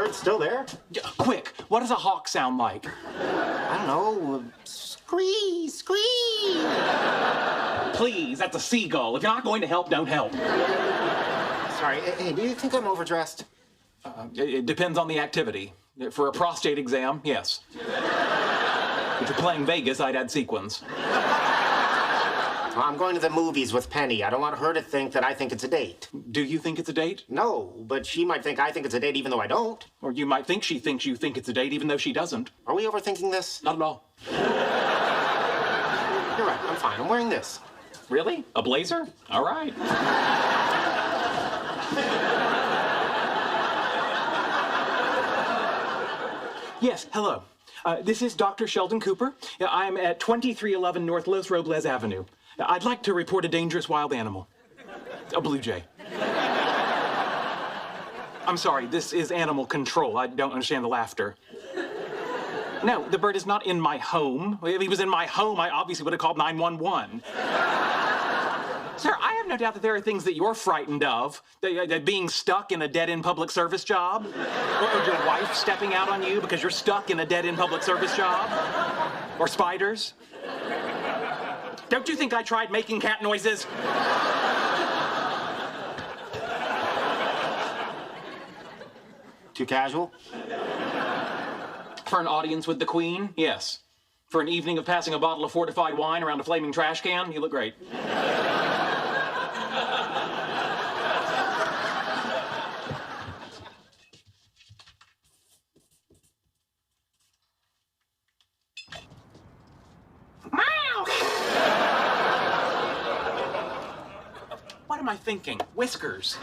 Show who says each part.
Speaker 1: bird still there?
Speaker 2: Quick, what does a hawk sound like?
Speaker 1: I don't know. Scree, scree.
Speaker 2: Please, that's a seagull. If you're not going to help, don't help.
Speaker 1: Sorry, hey, do you think I'm overdressed?
Speaker 2: It depends on the activity. For a prostate exam, yes. If you're playing Vegas, I'd add sequins.
Speaker 1: Well, I'm going to the movies with Penny. I don't want her to think that I think it's a date.
Speaker 2: Do you think it's a date?
Speaker 1: No, but she might think I think it's a date even though I don't.
Speaker 2: Or you might think she thinks you think it's a date even though she doesn't.
Speaker 1: Are we overthinking this?
Speaker 2: Not at all.
Speaker 1: You're right, I'm fine. I'm wearing this.
Speaker 2: Really? A blazer? All right. Yes, hello. This is Dr. Sheldon Cooper. I'm at 2311 North Los Robles Avenue. I'd like to report a dangerous wild animal. A blue jay. I'm sorry, this is animal control. I don't understand the laughter. No, the bird is not in my home. If he was in my home, I obviously would have called 911. Sir, I have no doubt that there are things that you're frightened of. That being stuck in a dead-end public service job. Or your wife stepping out on you because you're stuck in a dead-end public service job. Or spiders. Don't you think I tried making cat noises?
Speaker 1: Too casual?
Speaker 2: For an audience with the Queen, yes. For an evening of passing a bottle of fortified wine around a flaming trash can, you look great. What am I thinking? Whiskers.